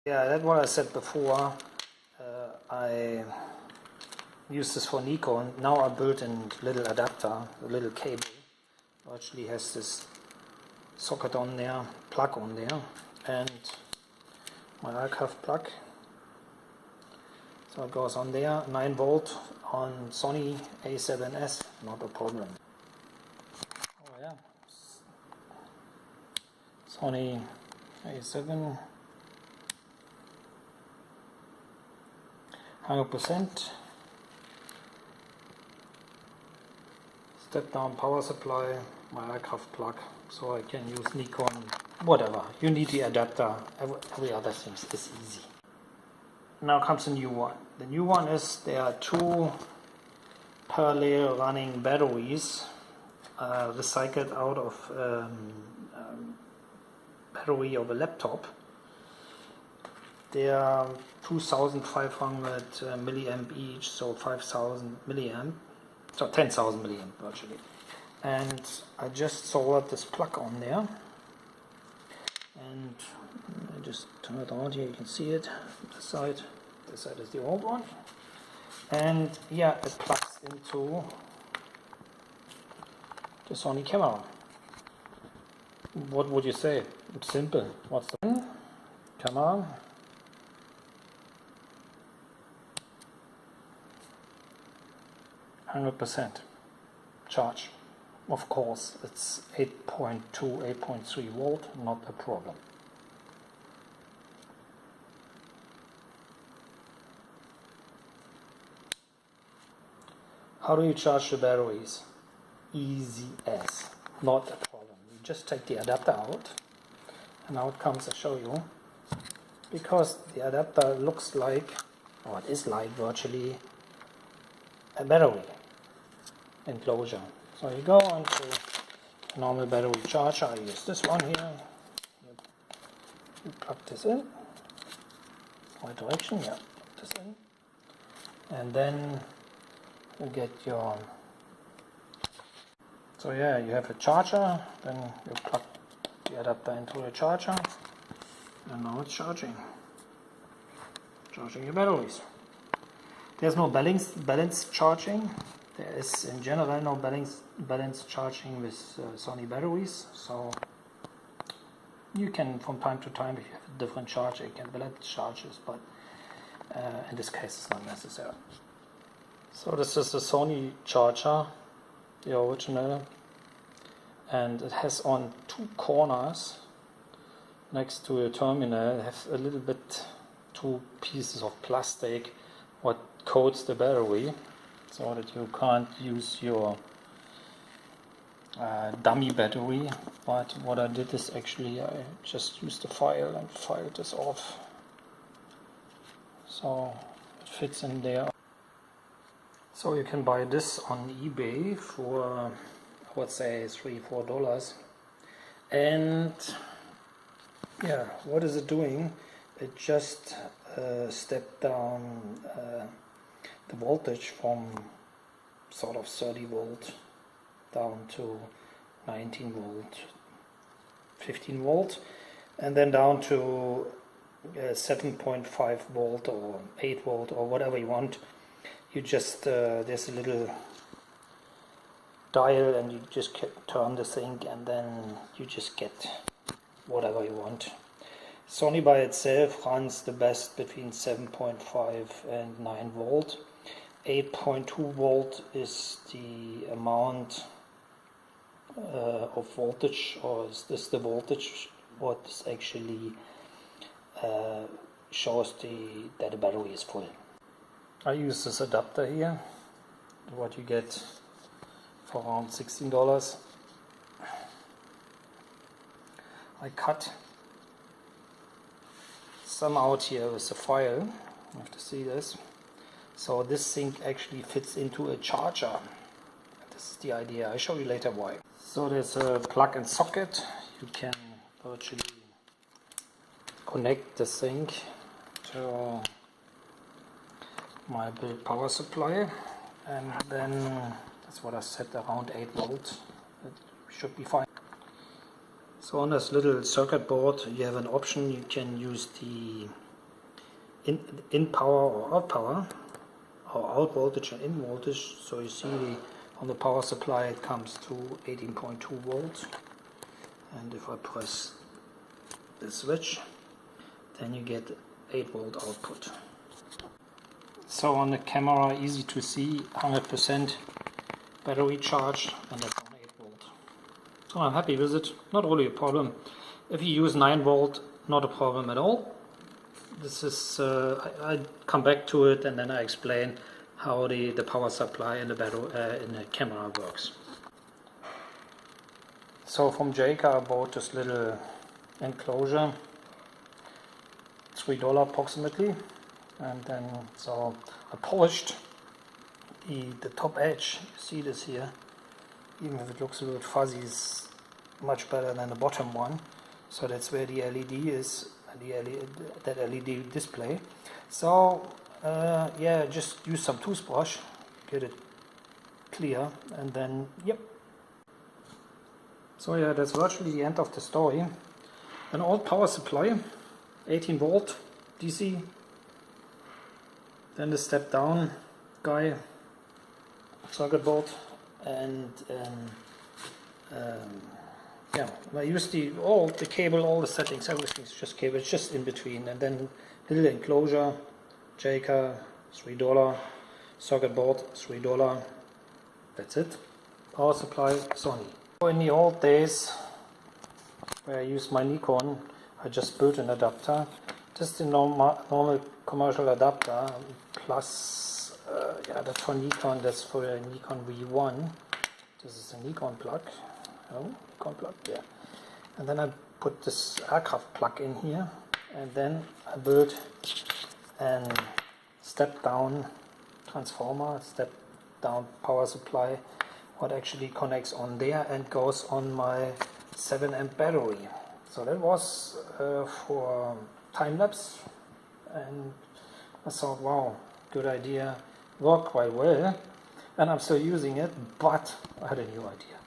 Yeah, that's what I said before. I use this for Nikon. Now I built a little adapter, a little cable. It actually has this socket on there, plug on there, and my archive plug. So it goes on there, 9 volt on Sony A7S, not a problem. Oh yeah, Sony A7, 100%. Step down power supply, my archive plug, so I can use Nikon, whatever. You need the adapter, every other thing is easy. Now comes a new one. The new one is there are 2 parallel running batteries recycled out of battery of a laptop. They are 2500 milliamp each, so 5000 milliamp, so 10,000 milliamp virtually. And I just soldered this plug on there, and I just turn it on here. You can see it. This side is the old one, and yeah, it plugs into the Sony camera. What would you say? It's simple. What's the camera? %, charge. Of course, it's 8.2, 8.3 volt, not a problem. How do you charge the batteries? Easy as, not a problem. You just take the adapter out, and now it comes, I show you, because the adapter looks like, or it is like virtually a battery enclosure. So you go onto a normal battery charger. I use this one here. You plug this in, right direction, yeah, plug this in, and then you get your, so yeah, you have a charger, then you plug the adapter into the charger, and now it's charging your batteries. There's no balance charging. There is in general no balance charging with Sony batteries, so you can from time to time, if you have a different charger, you can balance charges, but in this case it's not necessary. So this is the Sony charger, the original, and it has on 2 corners next to a terminal, it has a little bit 2 pieces of plastic what coats the battery, so that you can't use your dummy battery. But what I did is actually I just used a file and filed this off, so it fits in there. So you can buy this on eBay for, I would say, $3-4. And yeah, what is it doing? It just stepped down the voltage from sort of 30 volt down to 19 volt, 15 volt, and then down to 7.5 volt or 8 volt or whatever you want. You just there's a little dial, and you just turn the thing, and then you just get whatever you want. Sony by itself runs the best between 7.5 and 9 volt. 8.2 volt is the amount of voltage, or is this the voltage what is actually shows that the battery is full. I use this adapter here, what you get for around $16. I cut some out here with the file. You have to see this. So this thing actually fits into a charger. This is the idea. I'll show you later why. So there's a plug and socket. You can virtually connect this thing to my build power supply, and then that's what I set, around 8 volt. It should be fine. So on this little circuit board you have an option. You can use the in power or out power, or out voltage and in voltage. So you see on the power supply it comes to 18.2 volts, and if I press the switch, then you get 8 volt output. So on the camera, easy to see, 100% battery charge, and that's on 8 volt. So I'm happy with it, not really a problem. If you use 9 volt, not a problem at all. This is, I come back to it and then I explain how the power supply in the battery, in the camera works. So from Jayca I bought this little enclosure, $3 approximately, and then so I polished the top edge. You see this here, even if it looks a little fuzzy, it's much better than the bottom one. So that's where the LED is, that LED display. So yeah, just use some toothbrush, get it clear, and then yep. So yeah, that's virtually the end of the story. An old power supply, 18 volt DC, then the step down guy, circuit board, and yeah, I use the cable, all the settings, everything's just cable, it's just in between, and then little enclosure, Jayca, $3, circuit board, $3, that's it. Power supply, Sony. In the old days, where I used my Nikon, I just built an adapter, just the normal commercial adapter, plus, yeah, that's for Nikon, that's for a Nikon V1. This is a Nikon plug. Oh, Nikon plug, yeah. And then I put this aircraft plug in here, and then I built a step down transformer, step down power supply, what actually connects on there and goes on my 7 amp battery. So that was for time lapse, and I thought, wow, good idea, worked quite well, and I'm still using it, but I had a new idea.